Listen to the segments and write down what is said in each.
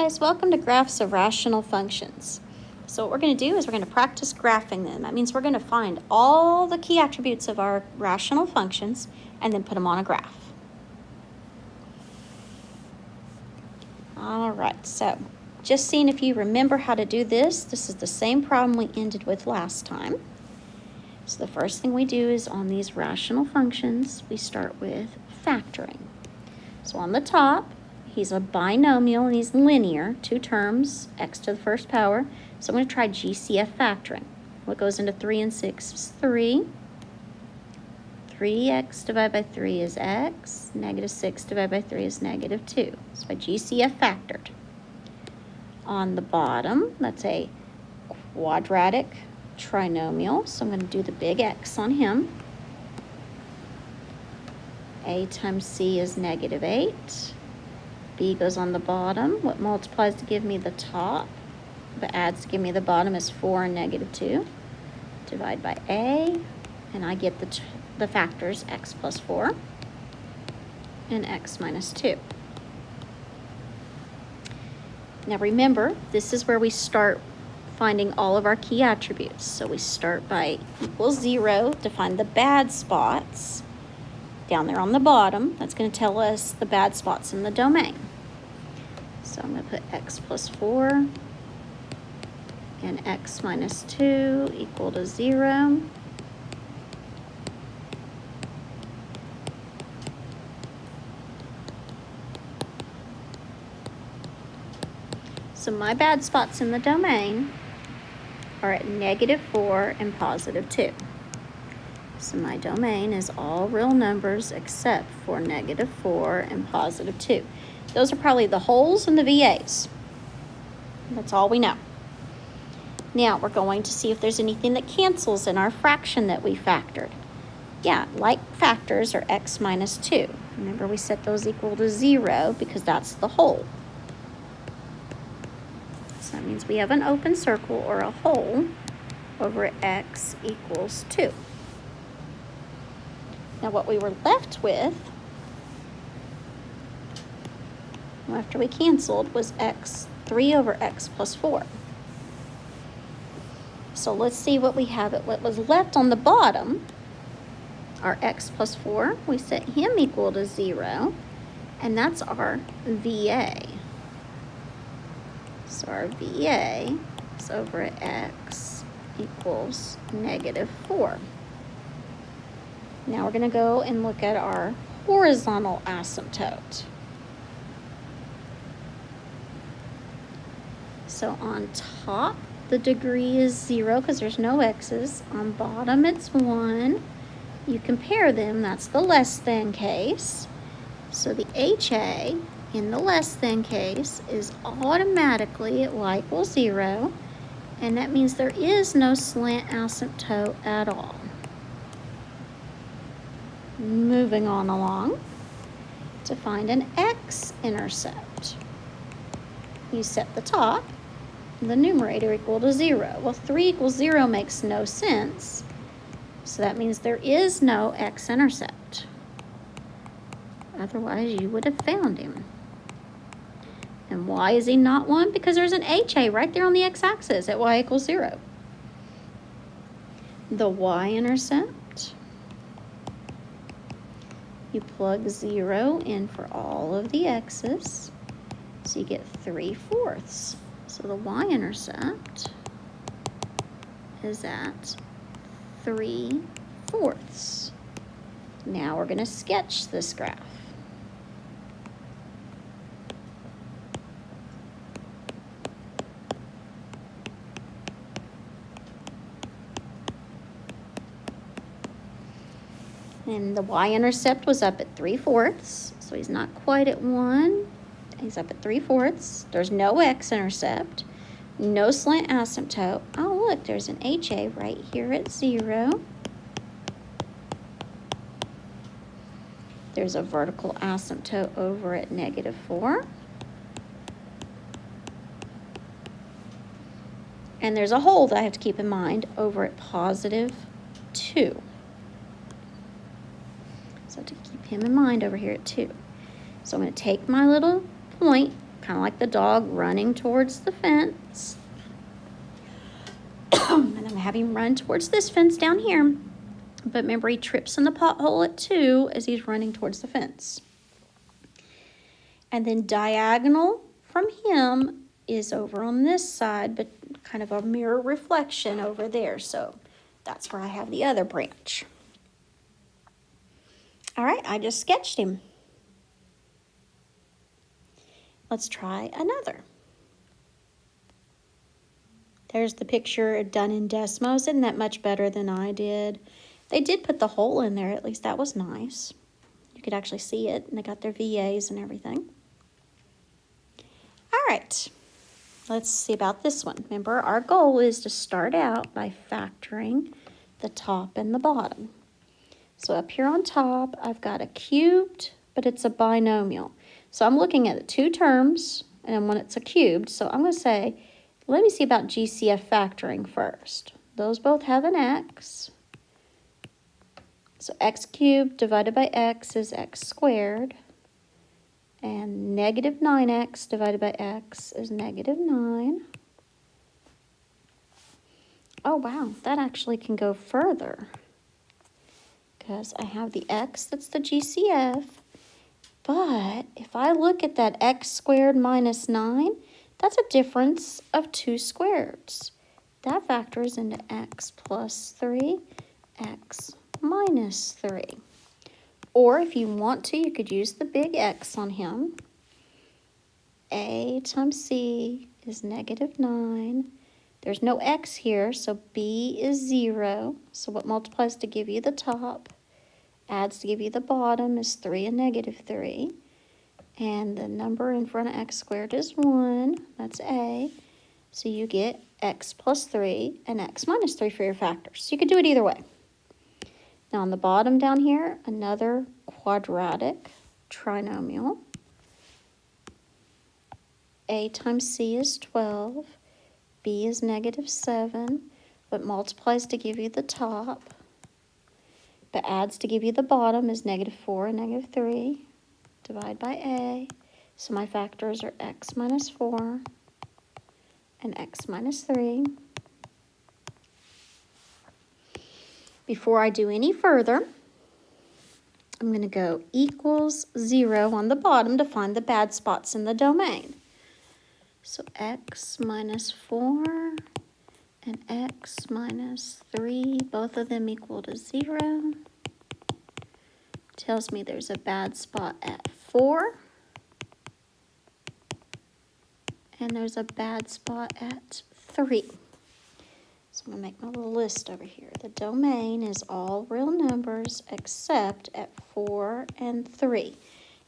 Guys, welcome to Graphs of Rational Functions. So what we're going to do is we're going to practice graphing them. That means we're going to find all the key attributes of our rational functions and then put them on a graph. All right, so just seeing if you remember how to do this. This is the same problem we ended with last time. So the first thing we do is on these rational functions, we start with factoring. So on the top, he's a binomial and he's linear, two terms, x to the first power. So I'm going to try GCF factoring. What goes into 3 and 6 is 3. 3x divided by 3 is x. Negative 6 divided by 3 is negative 2. So I GCF factored. On the bottom, that's a quadratic trinomial. So I'm going to do the big X on him. A times C is negative 8. B goes on the bottom. What multiplies to give me the top, but adds to give me the bottom is 4 and negative 2. Divide by A, and I get the factors x plus 4 and x minus 2. Now remember, this is where we start finding all of our key attributes. So we start by equals 0 to find the bad spots down there on the bottom. That's going to tell us the bad spots in the domain. So I'm going to put x plus 4 and x minus 2 equal to 0. So my bad spots in the domain are at negative 4 and positive 2. So my domain is all real numbers except for negative 4 and positive 2. Those are probably the wholes and the VAs. That's all we know. Now we're going to see if there's anything that cancels in our fraction that we factored. Yeah, like factors are x minus 2. Remember we set those equal to 0 because that's the whole. So that means we have an open circle or a hole over x equals 2. Now what we were left with after we canceled was 3 over x plus 4. So let's see what we have. What was left on the bottom, our x plus 4, we set him equal to 0, and that's our VA. So our VA is over at x equals negative 4. Now we're going to go and look at our horizontal asymptote. So on top, the degree is 0 because there's no x's. On bottom, it's 1. You compare them, that's the less than case. So the HA in the less than case is automatically at y equals 0, and that means there is no slant asymptote at all. Moving on along to find an x-intercept. You set the top, the numerator equal to 0. Well, 3 equals 0 makes no sense, so that means there is no x-intercept. Otherwise, you would have found him. And why is he not 1? Because there's an HA right there on the x-axis at y equals 0. The y-intercept, you plug 0 in for all of the x's, so you get 3/4. So the y-intercept is at 3/4. Now we're going to sketch this graph. And the y-intercept was up at 3/4, so he's not quite at 1. He's up at 3/4. There's no x-intercept, no slant asymptote. Oh, look, there's an HA right here at 0. There's a vertical asymptote over at negative 4. And there's a hole that I have to keep in mind over at positive 2. So to keep him in mind over here at 2. So I'm going to take my little point kind of like the dog running towards the fence. And I'm having him run towards this fence down here. But remember, he trips in the pothole at 2 as he's running towards the fence. And then diagonal from him is over on this side, but kind of a mirror reflection over there. So that's where I have the other branch. All right, I just sketched him. Let's try another. There's the picture done in Desmos. Isn't that much better than I did? They did put the hole in there. At least that was nice. You could actually see it, and they got their VAs and everything. All right, let's see about this one. Remember, our goal is to start out by factoring the top and the bottom. So up here on top, I've got a cubed, but it's a binomial. So I'm looking at the 2 terms, and when it's a cubed, so I'm going to say, let me see about GCF factoring first. Those both have an x. So x cubed divided by x is x squared. And negative 9x divided by x is negative 9. Oh, wow, that actually can go further, because I have the x that's the GCF. But if I look at that x squared minus 9, that's a difference of 2 squareds. That factors into x plus 3, x minus 3. Or if you want to, you could use the big X on him. A times C is negative 9. There's no X here, so B is 0. So what multiplies to give you the top, adds to give you the bottom is 3 and negative 3. And the number in front of x squared is 1. That's A. So you get x plus 3 and x minus 3 for your factors. So you could do it either way. Now on the bottom down here, another quadratic trinomial. A times C is 12. B is negative 7. What multiplies to give you the top, but adds to give you the bottom is negative 4 and negative 3. Divide by A. So my factors are x minus 4 and x minus 3. Before I do any further, I'm going to go equals 0 on the bottom to find the bad spots in the domain. So x minus 4 and x minus 3, both of them equal to 0. Tells me there's a bad spot at 4. And there's a bad spot at 3. So I'm going to make my little list over here. The domain is all real numbers except at 4 and 3.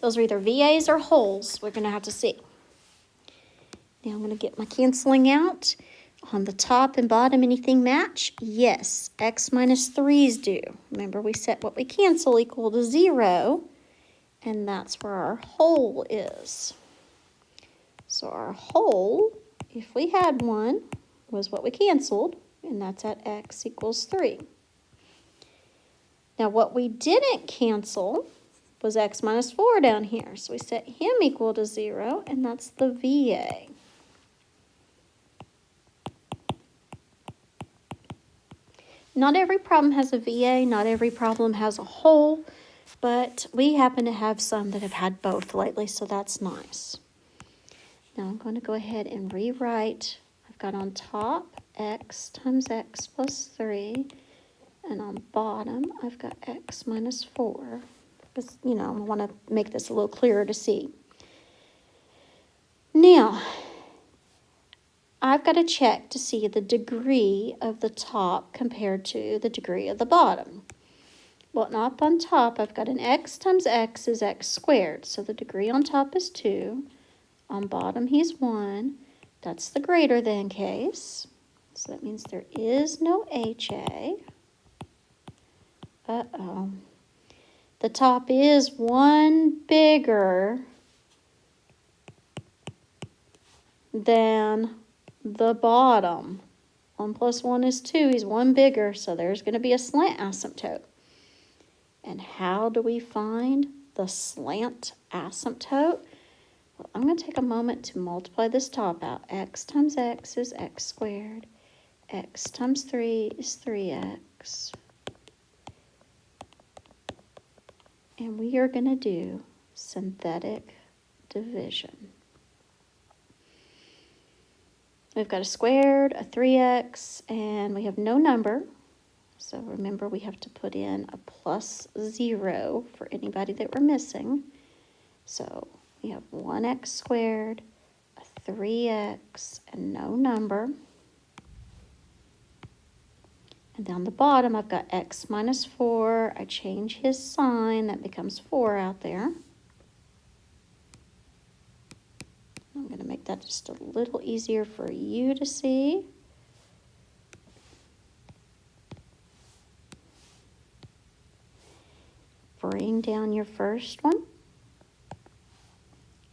Those are either VAs or holes. We're going to have to see. Now I'm going to get my canceling out. On the top and bottom, anything match? Yes, x minus 3's do. Remember, we set what we cancel equal to 0, and that's where our hole is. So our hole, if we had one, was what we canceled, and that's at x equals 3. Now what we didn't cancel was x minus 4 down here. So we set him equal to 0, and that's the VA. Not every problem has a VA, not every problem has a hole, but we happen to have some that have had both lately, so that's nice. Now I'm going to go ahead and rewrite. I've got on top x times x plus 3, and on bottom I've got x minus 4, because, you know, I want to make this a little clearer to see. Now, I've got to check to see the degree of the top compared to the degree of the bottom. Well, up on top, I've got an x times x is x squared. So the degree on top is 2. On bottom, he's 1. That's the greater than case. So that means there is no HA. Uh-oh. The top is 1 bigger than the bottom. 1 plus 1 is 2. He's 1 bigger, so there's going to be a slant asymptote. And how do we find the slant asymptote? Well, I'm going to take a moment to multiply this top out. X times x is x squared. X times 3 is 3x. And we are going to do synthetic division. We've got a squared, a 3x, and we have no number. So remember, we have to put in a plus 0 for anybody that we're missing. So we have 1x squared, a 3x, and no number. And down the bottom, I've got x minus 4. I change his sign. That becomes 4 out there. I'm going to make that just a little easier for you to see. Bring down your first one.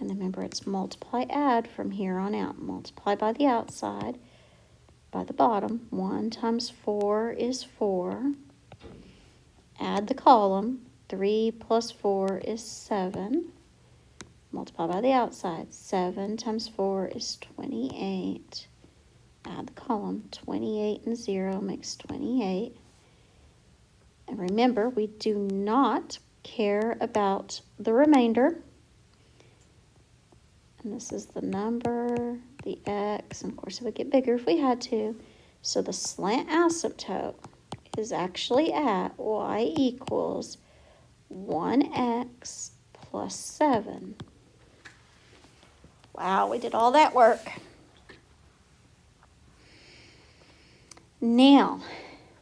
And remember, it's multiply, add from here on out. Multiply by the outside, by the bottom. 1 times 4 is 4. Add the column. 3 plus 4 is 7. Multiply by the outside. 7 times 4 is 28. Add the column. 28 and 0 makes 28. And remember, we do not care about the remainder. And this is the number, the x, and of course it would get bigger if we had to. So the slant asymptote is actually at y equals 1x plus 7. Wow, we did all that work. Now,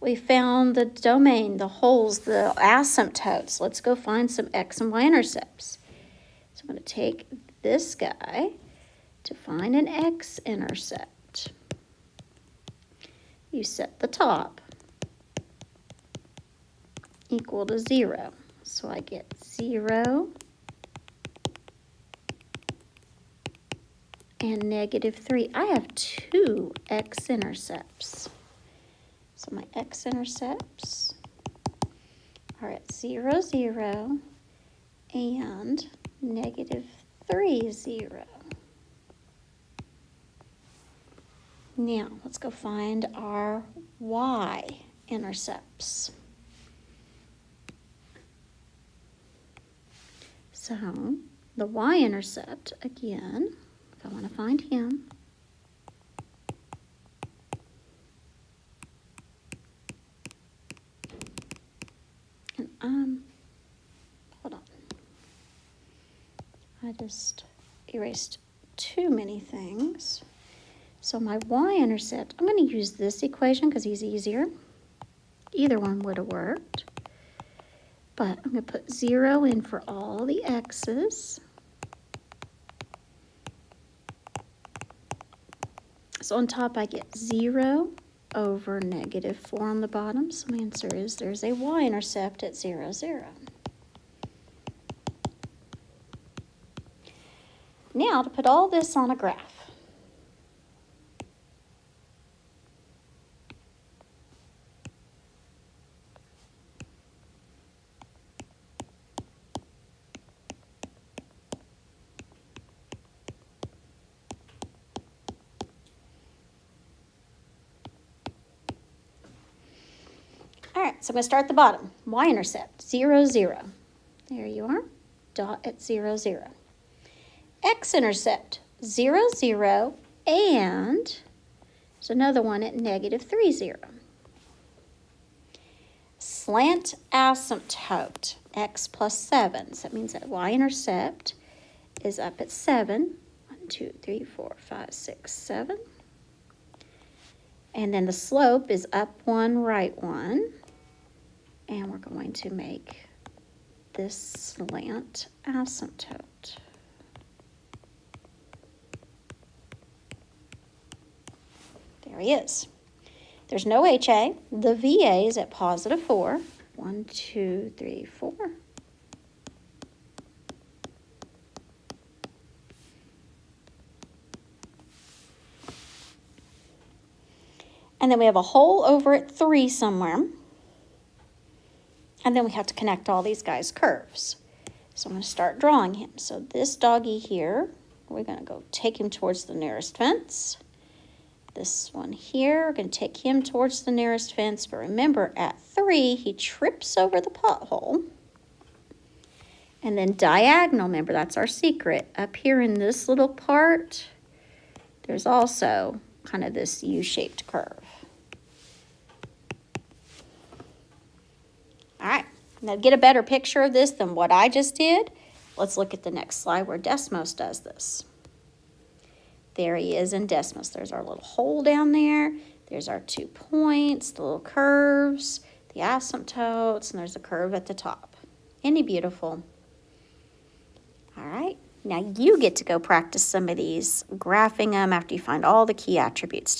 we found the domain, the holes, the asymptotes. Let's go find some x and y intercepts. So I'm going to take this guy to find an x-intercept. You set the top equal to 0. So I get 0 and negative 3. I have 2 x-intercepts. So my x-intercepts are at 0, 0, and negative 3, 0. Now, let's go find our y-intercepts. So, the y-intercept, again, if I want to find him, and hold on. I just erased too many things. So my y-intercept, I'm going to use this equation because he's easier. Either one would have worked. But I'm going to put 0 in for all the x's. So on top I get 0 over negative 4 on the bottom. So my answer is there's a y-intercept at 0, 0. Now to put all this on a graph. All right, so I'm going to start at the bottom. Y-intercept, 0, 0. There you are, dot at 0, 0. X-intercept, 0, 0, and there's another one at negative 3, 0. Slant asymptote, x plus 7. So that means that y-intercept is up at 7. 1, 2, 3, 4, 5, 6, 7. And then the slope is up 1, right 1. And we're going to make this slant asymptote. There he is. There's no HA. The VA is at positive 4. 1, 2, 3, 4. And then we have a hole over at 3 somewhere. And then we have to connect all these guys' curves. So I'm going to start drawing him. So this doggy here we're going to go take him towards the nearest fence. This one here, we're going to take him towards the nearest fence. But remember, at 3, he trips over the pothole. And then diagonal, remember, that's our secret. Up here in this little part, there's also kind of this U-shaped curve. All right, now to get a better picture of this than what I just did, let's look at the next slide where Desmos does this. There he is in Desmos. There's our little hole down there. There's our 2 points, the little curves, the asymptotes, and there's a curve at the top. Isn't he beautiful? All right, now you get to go practice some of these, graphing them after you find all the key attributes.